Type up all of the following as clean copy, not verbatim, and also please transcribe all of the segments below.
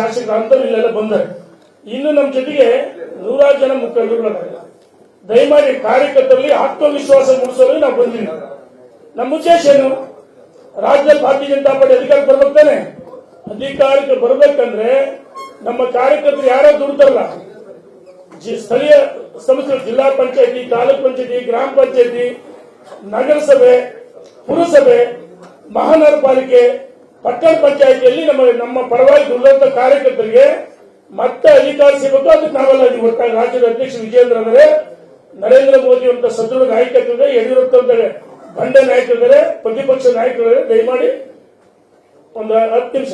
ಶಾಸಕರ ಅಂತವ್ರು ಇಲ್ಲೆಲ್ಲ ಬಂದರೆ. ಇನ್ನು ನಮ್ಮ ಜೊತೆಗೆ 100 ಜನ ಮುಖಂಡರು. ದಯಮಾಡಿ ಕಾರ್ಯಕರ್ತರಲ್ಲಿ ಆತ್ಮವಿಶ್ವಾಸ ಮೂಡಿಸಲು ನಾವು ಬಂದಿದ್ದೀವಿ. ನಮ್ಮ ಉದ್ದೇಶ ಏನು? ರಾಜ್ಯದಲ್ಲಿ ಭಾರತೀಯ ಜನತಾ ಪಾರ್ಟಿ ಅಧಿಕಾರಕ್ಕೆ ಬರ್ಬೇಕಾನೆ. ಅಧಿಕಾರಕ್ಕೆ ಬರ್ಬೇಕಂದ್ರೆ ನಮ್ಮ ಕಾರ್ಯಕರ್ತರು ಯಾರೋ ದುಡ್ತಾರಲ್ಲ, ಸ್ಥಳೀಯ ಸಂಸ್ಥೆ, ಜಿಲ್ಲಾ ಪಂಚಾಯತಿ, ತಾಲೂಕ್ ಪಂಚಾಯತಿ, ಗ್ರಾಮ ಪಂಚಾಯತಿ, ನಗರಸಭೆ, ಪುರಸಭೆ, ಮಹಾನಗರ ಪಾಲಿಕೆ, ಪಟ್ಟಣ ಪಂಚಾಯತಿಯಲ್ಲಿ ನಮ್ಮ ಪರವಾಗಿ ದುಡಿದಂತ ಕಾರ್ಯಕರ್ತರಿಗೆ ಮತ್ತೆ ಅಧಿಕಾರ ಸಿಗಬೇಕು. ಅದಕ್ಕೆ ನಾವೆಲ್ಲ ಒಟ್ಟಾಗಿ ರಾಜ್ಯದ ಅಧ್ಯಕ್ಷ ವಿಜೇಂದ್ರ ಅಂದರೆ, ನರೇಂದ್ರ ಮೋದಿ ಅಂತ ಸದೃಢ ನಾಯಕತ್ವ, ಯಡಿಯೂರಪ್ಪ ಅಂತ ಬಂಡೆ ನಾಯಕರಿದ್ದಾರೆ, ಪ್ರತಿಪಕ್ಷ ನಾಯಕರಿದ್ದಾರೆ. ದಯಮಾಡಿ ಒಂದು 10 ನಿಮಿಷ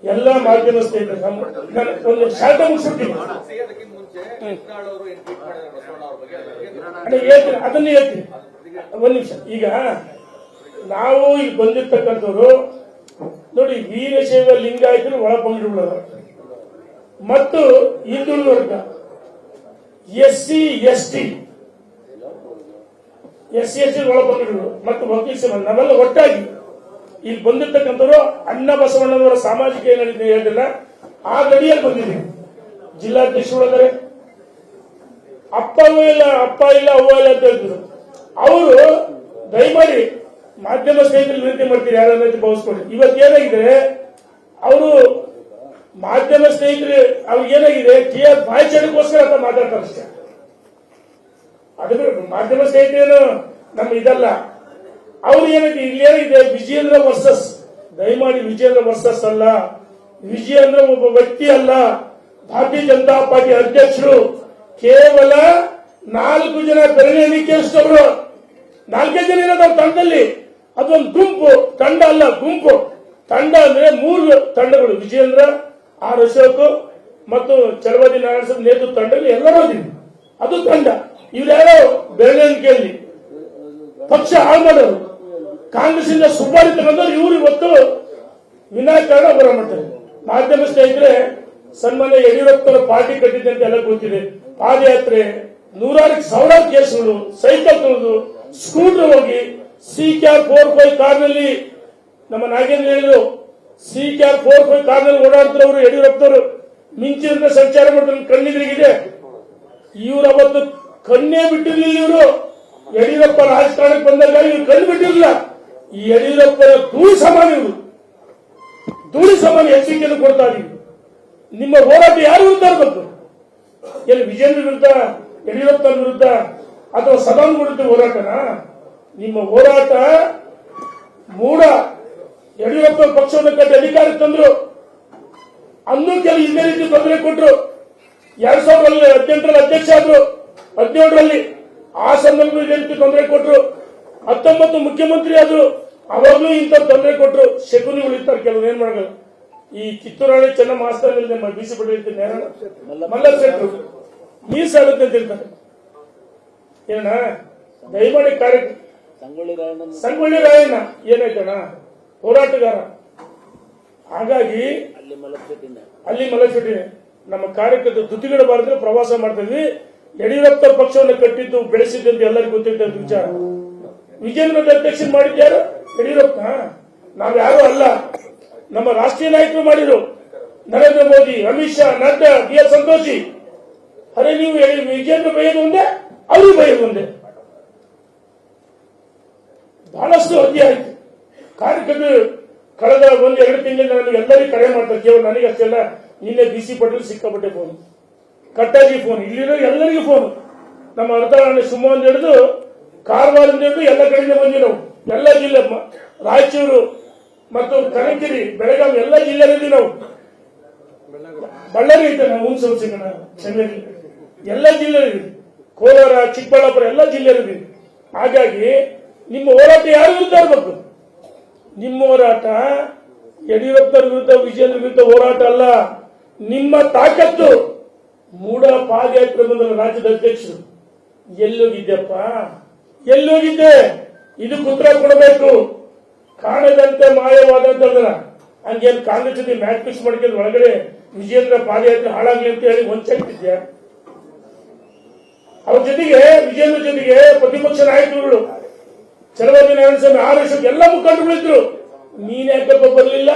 ಎಲ್ಲ ಮಾಧ್ಯಮ ಸ್ನೇಹಿತರೆ ಒಂದು ಶಾರ್ಟ ಮುಗಿಸ್ಬಿಡ್ತೀನಿ. ಅದನ್ನ ಹೇಳ್ತೀನಿ, ಒಂದ್ ನಿಮಿಷ. ಈಗ ನಾವು ಇಲ್ಲಿ ಬಂದಿರ್ತಕ್ಕಂಥವ್ರು ನೋಡಿ, ವೀರಶೈವ ಲಿಂಗಾಯತರು ಒಳಪಂಗಡಗಳು ಮತ್ತು ಹಿಂದುಳಿದ ವರ್ಗ, SC ST ಒಳಪಂಗಡಗಳು ಮತ್ತು ವಕೀಲ ಸಮಾಜ, ನಾವೆಲ್ಲ ಒಟ್ಟಾಗಿ ಇಲ್ಲಿ ಬಂದಿರ್ತಕ್ಕಂಥವ್ರು ಅಣ್ಣ ಬಸವಣ್ಣನವರ ಸಾಮಾಜಿಕ ಏನಿದೆ ಹೇಳಿಲ್ಲ ಆ ಗಡಿಯಲ್ಲಿ ಬಂದಿದ್ದೀವಿ. ಜಿಲ್ಲಾಧ್ಯಕ್ಷರು ಅಂದರೆ ಅಪ್ಪ ಇಲ್ಲ ಅವ್ವ ಇಲ್ಲ ಅಂತ ಹೇಳ್ತಿದ್ರು. ಅವರು ದಯಮಾಡಿ ಮಾಧ್ಯಮ ಸ್ನೇಹಿತರು ವಿನಂತಿ ಮಾಡ್ತೀರಿ, ಯಾರನ್ನ ಭಾವಿಸ್ಕೊಳ್ಳಿ. ಇವತ್ತೇನಾಗಿದೆ, ಅವರು ಮಾಧ್ಯಮ ಸ್ನೇಹಿತರು ಅವ್ರಿಗೆ ಏನಾಗಿದೆ, ಬಾಯ್ಚಡಕ್ಕೋಸ್ಕರ ಅಂತ ಮಾತಾಡ್ತಾರೆ ಅಷ್ಟೇ. ಅದು ಮಾಧ್ಯಮ ಸ್ನೇಹಿತರೇನು ನಮ್ಮ ಇದಲ್ಲ. ಅವ್ರು ಏನಾಗಿದೆ, ಇಲ್ಲಿ ಏನಾಗಿದೆ, ವಿಜಯೇಂದ್ರ ವರ್ಸಸ್, ದಯಮಾಡಿ ವಿಜಯೇಂದ್ರ ವರ್ಸಸ್ ಅಲ್ಲ. ವಿಜಯೇಂದ್ರ ಒಬ್ಬ ವ್ಯಕ್ತಿ ಅಲ್ಲ, ಭಾರತೀಯ ಜನತಾ ಪಾರ್ಟಿ ಅಧ್ಯಕ್ಷರು. ಕೇವಲ 4 ಜನ ಬೆರಳಿ ಎಣಿಕೆಯಷ್ಟವರು, 4 ಜನ ಇರೋದು ತಂಡದಲ್ಲಿ. ಅದೊಂದು ಗುಂಪು, ತಂಡ ಅಲ್ಲ, ಗುಂಪು. ತಂಡ ಅಂದ್ರೆ 3 ತಂಡಗಳು, ವಿಜಯೇಂದ್ರ, ಆರ್ ಅಶೋಕ್ ಮತ್ತು ಚಲವಾದಿ ನಾರಾಯಣ ನೇತೃತ್ವ ತಂಡದಲ್ಲಿ ಎಲ್ಲರೂ ಇದೀವಿ. ಅದು ತಂಡ. ಇವ್ರ್ಯಾರೋ ಬೆರಳಿ ಎಣಿಕೆಯಲ್ಲಿ ಪಕ್ಷ ಹಾಳು ಮಾಡೋರು, ಕಾಂಗ್ರೆಸ್ ಇಂದ ಸುಪಾರಿ ತಗೊಂಡವ್ರು ಇವರು ಇವತ್ತು ವಿನಾಕಾರಣ ಹೊರ ಮಾಡ್ತಾರೆ. ಮಾಧ್ಯಮ ಸ್ನೇಹಿತರೆ, ಸನ್ಮಾನ್ಯ ಯಡಿಯೂರಪ್ಪರ ಪಾರ್ಟಿ ಕಟ್ಟಿದೆ ಅಂತ ಎಲ್ಲ ಗೊತ್ತಿದೆ. ಪಾದಯಾತ್ರೆ, 100,000 ಕೇಸುಗಳು, ಸೈಕಲ್ ತುಳಿದು, ಸ್ಕೂಟರ್ ಹೋಗಿ, CCAR 45 ಕಾರ್ನಲ್ಲಿ, ನಮ್ಮ ನಾಗೇಂದ್ರ ಹೇಳಿದ್ರು, CCAR 45 ಕಾರ್ನಲ್ಲಿ ಓಡಾಡ್ತಿರೋರು ಯಡಿಯೂರಪ್ಪನವರು ಮಿಂಚಿನ ಸಂಚಾರ ಮಾಡಿದ್ರೆ ಕಣ್ಣಿದ್ರಿಗಿದೆ. ಇವರು ಅವತ್ತು ಕಣ್ಣೇ ಬಿಟ್ಟಿರ್ಲಿಲ್ಲ. ಇವರು ಯಡಿಯೂರಪ್ಪ ರಾಜಕಾರಣಕ್ಕೆ ಬಂದಾಗ ಇವ್ರು ಕಣ್ಣು ಬಿಟ್ಟಿರಲಿಲ್ಲ. ಈ ಯಡಿಯೂರಪ್ಪನ ಧೂಳಿ ಸಮಾನ, ಇವರು ಧೂಳಿ ಸಮಾನ ಎಚ್ಚರಿಕೆಯನ್ನು ಕೊಡ್ತಾ ಇದೀವಿ. ನಿಮ್ಮ ಹೋರಾಟ ಯಾರು ವಿರುದ್ಧ ಇರಬೇಕು? ಎಲ್ಲಿ ವಿಜೇಂದ್ರ ವಿರುದ್ಧ, ಯಡಿಯೂರಪ್ಪನ ವಿರುದ್ಧ ಅಥವಾ ಸದಾನ್ ವಿರುದ್ಧ ಹೋರಾಟನಾ? ನಿಮ್ಮ ಹೋರಾಟ ಮೂಢ. ಯಡಿಯೂರಪ್ಪ ಪಕ್ಷವನ್ನು ಕಟ್ಟಿ ಅಧಿಕಾರಕ್ಕೆ ತಂದ್ರು, ಅನ್ನೂ ಕೆಲವು ಇದೇ ರೀತಿ ತೊಂದರೆ ಕೊಟ್ಟರು. 2018ರಲ್ಲಿ ಅಧ್ಯಕ್ಷ ಆದ್ರು, 17ರಲ್ಲಿ ಆ ಸಂದರ್ಭದಲ್ಲಿ ಇದೇ ರೀತಿ ತೊಂದರೆ ಕೊಟ್ಟರು. 19 ಮುಖ್ಯಮಂತ್ರಿ ಆದ್ರು, ಅವಾಗಲೂ ಇಂಥ ತೊಂದರೆ ಕೊಟ್ಟರು. ಶಕುನಿಗಳು ಇರ್ತಾರೆ ಕೆಲವರು, ಏನ್ ಮಾಡಲ್ಲ. ಈ ಕಿತ್ತೂರಾಣಿ ಚೆನ್ನಮ್ಮ ಆಸ್ಥಾನದಲ್ಲಿ ಬಿಸಿ ಪಡೆಯುತ್ತೆ ಮಲ್ಲ ಶೆಟ್ಟರು ಮೀಸಾಗುತ್ತೆ ಅಂತ ಇರ್ತಾರೆ. ಏನ ದಯಮಾಡಿ ಸಂಗೊಳ್ಳಿ ರಾಯಣ್ಣ ಏನಾಯ್ತಣ್ಣ, ಹೋರಾಟಗಾರ. ಹಾಗಾಗಿ ಅಲ್ಲಿ ಮಲಶೆಟ್ಟಿನೇ ನಮ್ಮ ಕಾರ್ಯಕರ್ತ ತುತಿಗಿಡಬಾರದ್ರೆ ಪ್ರವಾಸ ಮಾಡ್ತಾ ಇದ್ವಿ. ಯಡಿಯೂರಪ್ಪ ಪಕ್ಷವನ್ನು ಕಟ್ಟಿದ್ದು ಬೆಳೆಸಿದ್ದಂತ ಎಲ್ಲರಿಗೂ ಗೊತ್ತಿದ್ದ ವಿಚಾರ. ವಿಜೇಂದ್ರ ಅಧ್ಯಕ್ಷ ಮಾಡಿದ್ಯಾರು? ಯಡಿಯೂರಪ್ಪ. ನಾವ್ ಯಾರು ಅಲ್ಲ, ನಮ್ಮ ರಾಷ್ಟ್ರೀಯ ನಾಯಕರು ಮಾಡಿದ್ರು. ನರೇಂದ್ರ ಮೋದಿ, ಅಮಿತ್ ಶಾ, ನಡ್ಡಾ, BR ಸಂತೋಷಿ. ಅರೆ ನೀವು ವಿಜೇಂದ್ರ ಬೈಯೋದು ಒಂದೇ, ಅವ್ರಿಗೆ ಬೈಯೋದು ಒಂದೇ. ಬಹಳಷ್ಟು ಅತಿ ಆಯ್ತು. ಕಾರ್ಯಕರ್ತರು ಕಳೆದ 1-2 ತಿಂಗಳಿಂದ ನನಗೆ ಎಲ್ಲರಿಗೂ ಕರೆ ಮಾಡ್ತಾರೆ. ಕೇವಲ ನನಗೆ ಅಷ್ಟೆಲ್ಲ, ನಿನ್ನೆ BC ಪಟೇಲ್ ಸಿಕ್ಕಾಪಟ್ಟೆ ಫೋನ್, ಕಟ್ಟಾಗಿ ಫೋನ್, ಇಲ್ಲಿರೋ ಎಲ್ಲರಿಗೂ ಫೋನ್. ನಮ್ಮ ಅರ್ಧರಾಣಿ ಶಿವಮೊಗ್ಗದಿಂದ ಹಿಡಿದು ಕಾರವಾರದಿಂದ ಹಿಡಿದು ಎಲ್ಲ ಕಡೆಯಿಂದ ಬಂದಿರೋವು. ಎಲ್ಲ ಜಿಲ್ಲೆ, ರಾಯಚೂರು ಮತ್ತು ಕನಕಗಿರಿ, ಬೆಳಗಾವಿ ಎಲ್ಲ ಜಿಲ್ಲೆಯಲ್ಲಿ ನಾವು, ಬಳ್ಳಾರಿ ಐತೆ, ನಾವು ಹುಣಸೂರು, ಚೆನ್ನೈ ಎಲ್ಲ ಜಿಲ್ಲೆ, ಕೋಲಾರ, ಚಿಕ್ಕಬಳ್ಳಾಪುರ ಎಲ್ಲ ಜಿಲ್ಲೆಯಲ್ಲಿ. ಹಾಗಾಗಿ ನಿಮ್ಮ ಹೋರಾಟ ಯಾರು ವಿರುದ್ಧ ಇರಬೇಕು? ನಿಮ್ಮ ಹೋರಾಟ ಯಡಿಯೂರಪ್ಪನ ವಿರುದ್ಧ, ವಿಜೇಂದ್ರ ವಿರುದ್ಧ ಹೋರಾಟ ಅಲ್ಲ. ನಿಮ್ಮ ತಾಕತ್ತು. ಮೂಢ ಪಾದಯಾತ್ರೆ ಬಂದ ರಾಜ್ಯದ ಅಧ್ಯಕ್ಷರು ಎಲ್ಲೋಗಿದ್ದೆಪ್ಪ, ಎಲ್ಲೋಗಿದ್ದೆ? ಇದಕ್ಕೆ ಉತ್ತರ ಕೊಡಬೇಕು. ಕಾಣದಂತೆ ಮಾಯವಾದಂತಲ್ಲ. ಹಂಗೇನು ಕಾಂಗ್ರೆಸ್ ಜೊತೆ ಮ್ಯಾಚ್ ಫಿಕ್ಸ್ ಮಾಡ್ಕೊಂಡು ಒಳಗಡೆ ವಿಜೇಂದ್ರ ಪಾದಯಾತ್ರೆ ಹಾಳಾಗ್ಲಿ ಅಂತ ಹೇಳಿ ವಂಚಿದ್ಯಾ? ಅವ್ರ ಜೊತೆಗೆ, ವಿಜೇಂದ್ರ ಜೊತೆಗೆ ಪ್ರತಿಪಕ್ಷ ನಾಯಕರುಗಳು, ಚಲವಾದಿ ನಾರಾಯಣ ಸ್ವಾಮಿ, ಆರ್ ಅಶೋಕ್ ಎಲ್ಲ ಮುಖಂಡರುಗಳಿದ್ರು. ನೀನ್ ಯಾಕಪ್ಪ ಬರಲಿಲ್ಲ?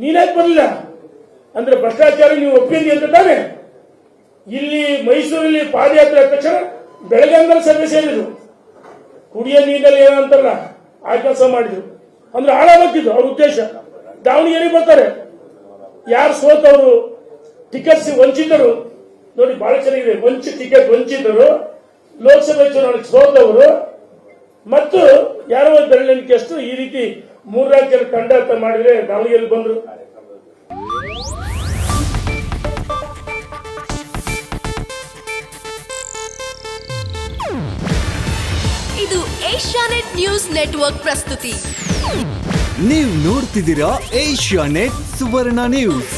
ನೀನ್ಯಾಕೆ ಬರಲಿಲ್ಲ ಅಂದ್ರೆ ಭ್ರಷ್ಟಾಚಾರ ನೀವು ಒಪ್ಪಿದ್ರಿ ಅಂತ ತಾನೆ. ಇಲ್ಲಿ ಮೈಸೂರಲ್ಲಿ ಪಾದಯಾತ್ರೆ ಆದ ತಕ್ಷಣ ಬೆಳಗಾಂದಲ್ಲಿ ಸಭೆ ಸೇರಿದ್ರು, ಕುಡಿಯೋ ನೀರಲ್ಲಿ ಏನಂತಾರಲ್ಲ ಆ ಕೆಲಸ ಮಾಡಿದ್ರು. ಅಂದ್ರೆ ಹಾಳಾಗ್ತಿದ್ದು ಅವ್ರ ಉದ್ದೇಶ. ದಾವಣಗೆರೆ ಬರ್ತಾರೆ, ಯಾರು ಸೋತವರು ಟಿಕೆಟ್ಸ್ ವಂಚಿತರು ನೋಡಿ, ಬಹಳ ಚೆನ್ನಾಗಿದೆ. ಟಿಕೆಟ್ ವಂಚಿತರು, ಲೋಕಸಭೆ ಚುನಾವಣೆ ಸೋತವರು ಮತ್ತು ಯಾರೋ ಬೆರಳೆಣಿಕೆಯಷ್ಟು ಈ ರೀತಿ 3-4 ಜನ ಕಂಡಾಟ ಮಾಡಿದ್ರೆ ದಾವಣಗೆರೆ ಬಂದ್ರು. ಇದು ಏಷ್ಯಾನೆಟ್ ನ್ಯೂಸ್ ನೆಟ್ವರ್ಕ್ ಪ್ರಸ್ತುತಿ. ನೀವು ನೋಡ್ತಿದ್ದೀರಾ ಏಷ್ಯಾನೆಟ್ ಸುವರ್ಣ ನ್ಯೂಸ್.